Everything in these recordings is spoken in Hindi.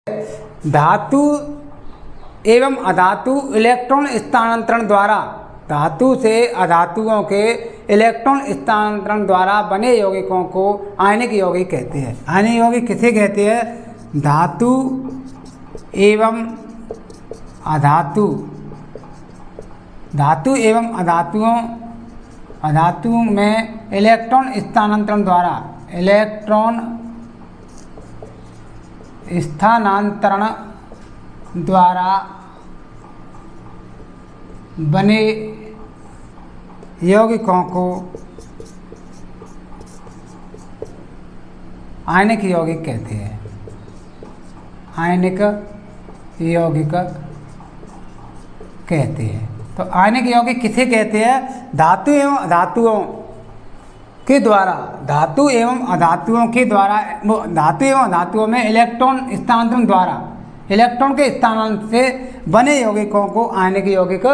धातु एवं अधातु इलेक्ट्रॉन स्थानांतरण द्वारा, धातु से अधातुओं के इलेक्ट्रॉन स्थानांतरण द्वारा बने यौगिकों को आयनिक यौगिक कहते हैं। आयनिक यौगिक किसे कहते हैं? धातु एवं अधातु, धातु एवं अधातुओं में इलेक्ट्रॉन स्थानांतरण द्वारा, इलेक्ट्रॉन स्थानांतरण द्वारा बने यौगिकों को आयनिक यौगिक कहते हैं। आयनिक यौगिक कहते हैं। तो आयनिक यौगिक किसे कहते हैं? धातु एवं अधातुओं के द्वारा, धातु एवं अधातुओं के द्वारा, धातु एवं अधातुओं में इलेक्ट्रॉन स्थानांतरण द्वारा, इलेक्ट्रॉन के स्थानांतरण से बने यौगिकों को आयनिक यौगिक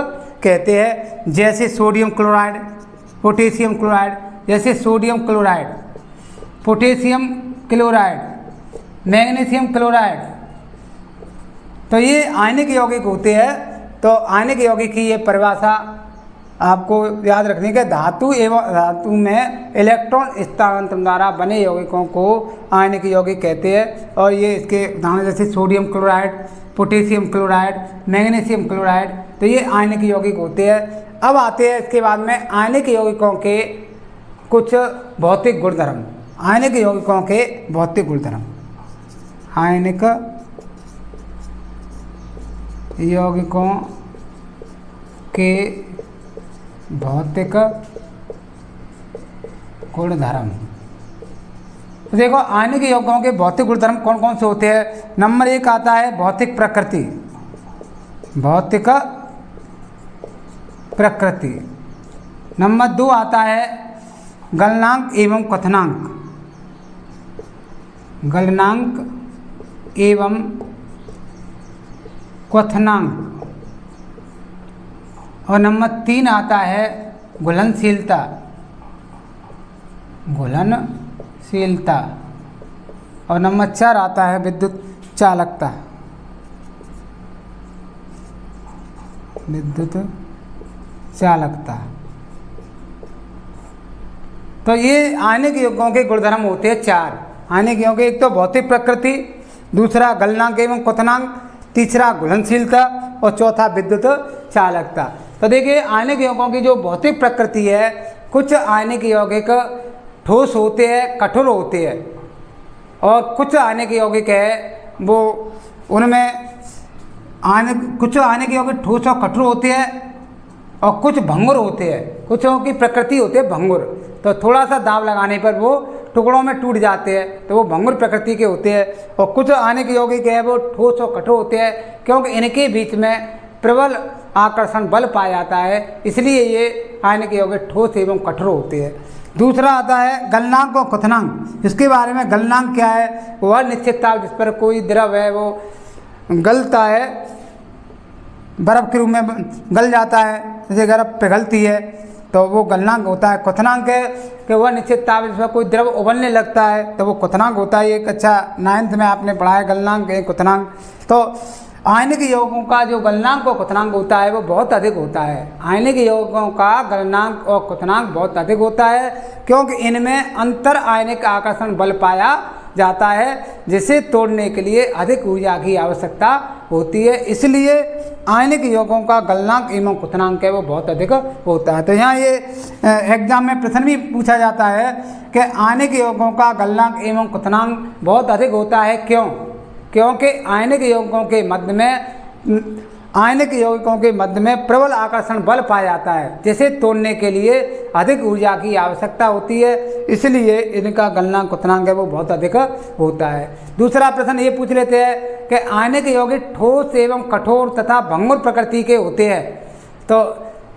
कहते हैं। जैसे सोडियम क्लोराइड, पोटेशियम क्लोराइड, जैसे sodium chloride, potassium chloride, magnesium chloride, तो ये आयनिक यौगिक होते हैं। तो आयनिक यौगिक की ये परिभाषा आपको याद रखनी है। धातु एवं धातु में इलेक्ट्रॉन स्थानांतरण द्वारा बने यौगिकों को आयनिक यौगिक कहते हैं। और ये इसके उदाहरण जैसे sodium chloride, potassium chloride, magnesium chloride, तो ये आयनिक यौगिक होते हैं। अब आते हैं इसके बाद में आयनिक यौगिकों के कुछ भौतिक गुणधर्म। आयनिक यौगिकों के भौतिक गुणधर्म, आयनिक यौगिकों के भौतिक गुणधर्म। तो देखो आयनिक यौगिकों के भौतिक गुणधर्म कौन कौन से होते हैं। नंबर 1 आता है भौतिक प्रकृति, भौतिक प्रकृति। नंबर 2 आता है गलनांक एवं क्वथनांक, गलनांक एवं क्वथनांक। और नंबर 3 आता है घुलनशीलता, घुलनशीलता। और नंबर 4 आता है विद्युत चालकता, विद्युत चालकता। तो ये आयनिक यौगिकों के गुणधर्म होते हैं 4। आयनिक यौगिक, एक तो भौतिक प्रकृति, दूसरा गलनांक एवं क्वथनांक, तीसरा घुलनशीलता और चौथा विद्युत चालकता। तो देखिए आयनिक यौगिकों की जो भौतिक प्रकृति है, कुछ आयनिक यौगिक ठोस होते हैं, कठोर होते हैं, और कुछ आयनिक यौगिक है वो उनमें कुछ आयनिक यौगिक ठोस और कठोर होते हैं और कुछ भंगुर होते हैं। कुछ की प्रकृति होती है भंगुर, तो थोड़ा सा दाब लगाने पर वो टुकड़ों में टूट जाते हैं, तो वो भंगुर प्रकृति के होते हैं। और कुछ आयनिक यौगिक है वो ठोस और कठोर होते हैं, क्योंकि इनके बीच में प्रबल आकर्षण बल पाया जाता है, इसलिए ये आयनिक यौगिक ठोस एवं कठोर होते हैं। दूसरा आता है गलनांक और क्वथनांक। इसके बारे में गलनांक क्या है? वह निश्चित ताप जिस पर कोई द्रव है वो गलता है, बर्फ के रूप में गल जाता है, जैसे बर्फ पिघलती है तो वो गलनांक होता है। क्वथनांक है कि वह निश्चित ताप जिस पर कोई द्रव उबलने लगता है तो वो क्वथनांक होता है। एक अच्छा 9th में आपने पढ़ा है गलनांक है क्वथनांक। तो आयनिक यौगिकों का जो गलनांक और क्वथनांक होता है वो बहुत अधिक होता है। आयनिक यौगिकों का गलनांक और क्वथनांक बहुत अधिक होता है, क्योंकि इनमें अंतर आयनिक आकर्षण बल पाया जाता है, जिसे तोड़ने के लिए अधिक ऊर्जा की आवश्यकता होती है। इसलिए आयनिक यौगिकों का गलनांक एवं क्वथनांक है वो बहुत अधिक होता है। तो यहाँ ये एग्जाम में प्रश्न भी पूछा जाता है कि आयनिक यौगिकों का गलनांक एवं क्वथनांक बहुत अधिक होता है, क्यों? क्योंकि आयनिक यौगिकों के मध्य में प्रबल आकर्षण बल पाया जाता है, जिसे तोड़ने के लिए अधिक ऊर्जा की आवश्यकता होती है, इसलिए इनका गलनांक क्वथनांक है वो बहुत अधिक होता है। दूसरा प्रश्न ये पूछ लेते हैं कि आयनिक यौगिक ठोस एवं कठोर तथा भंगुर प्रकृति के होते हैं। तो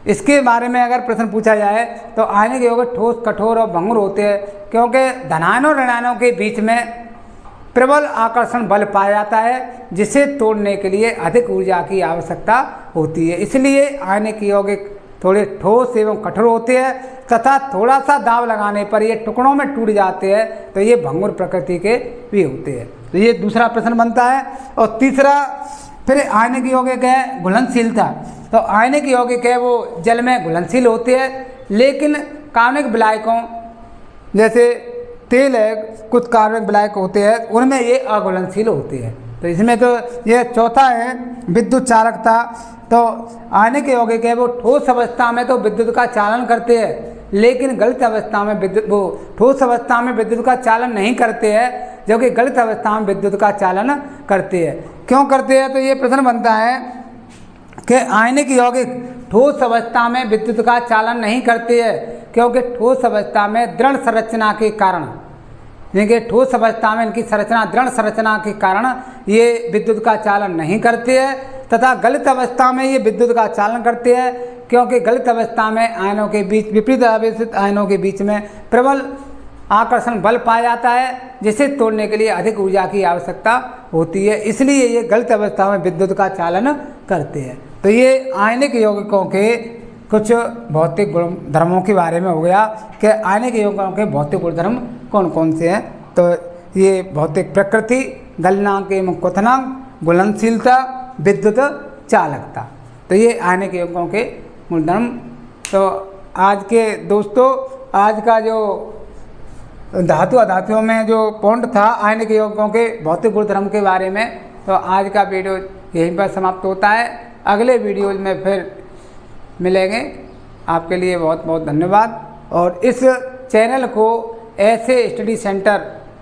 इसके बारे में अगर प्रश्न पूछा जाए तो आयनिक यौगिक ठोस, कठोर और भंगुर होते हैं, क्योंकि धनायनों और ऋणायनों के बीच में प्रबल आकर्षण बल पाया जाता है, जिसे तोड़ने के लिए अधिक ऊर्जा की आवश्यकता होती है। इसलिए आयनिक यौगिक थोड़े ठोस एवं कठोर होते हैं तथा थोड़ा सा दाब लगाने पर ये टुकड़ों में टूट जाते हैं, तो ये भंगुर प्रकृति के भी होते हैं। तो ये दूसरा प्रश्न बनता है। और तीसरा फिर आयनिक यौगिक है घुलनशीलता। तो आयनिक यौगिक है वो जल में घुलनशील होते हैं, लेकिन कार्बनिक विलायकों जैसे तेल है, कुछ कार्बनिक विलायक होते हैं उनमें ये अघुलनशील होते हैं। तो इसमें तो ये चौथा है विद्युत चालकता। तो आयनिक यौगिक है वो ठोस अवस्था में तो विद्युत का चालन करते हैं, लेकिन गलित अवस्था में ठोस अवस्था में विद्युत का चालन नहीं करते हैं, जबकि गलित अवस्था में विद्युत का चालन करते हैं। क्यों करते हैं? तो ये प्रश्न बनता है कि आयनिक यौगिक ठोस अवस्था में विद्युत का चालन नहीं करते हैं, क्योंकि ठोस अवस्था में दृढ़ संरचना के कारण, यानी ठोस अवस्था में इनकी संरचना दृढ़ संरचना के कारण ये विद्युत का चालन नहीं करते हैं, तथा गलित अवस्था में ये विद्युत का चालन करते हैं, क्योंकि गलित अवस्था में आयनों के बीच, विपरीत आवेशित आयनों के बीच में प्रबल आकर्षण बल पाया जाता है, जिसे तोड़ने के लिए अधिक ऊर्जा की आवश्यकता होती है, इसलिए ये गलित अवस्था में विद्युत का चालन करते हैं। तो ये आयनिक यौगिकों के कुछ भौतिक गुण धर्मों के बारे में हो गया कि आयनिक यौगिकों के भौतिक गुणधर्म कौन कौन से हैं। तो ये भौतिक प्रकृति, गलनांक एवं क्वथनांक, घुलनशीलता, विद्युत चालकता, तो ये आयनिक यौगिकों के गुणधर्म। तो आज के दोस्तों, आज का जो धातु अधातुओं में जो पॉइंट था आयनिक यौगिकों के भौतिक गुणधर्म के बारे में, तो आज का वीडियो यहीं पर समाप्त होता है। अगले वीडियो में फिर मिलेंगे। आपके लिए बहुत बहुत धन्यवाद। और इस चैनल को ऐसे स्टडी सेंटर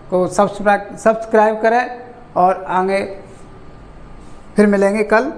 को सब्सक्राइब करें और आगे फिर मिलेंगे कल।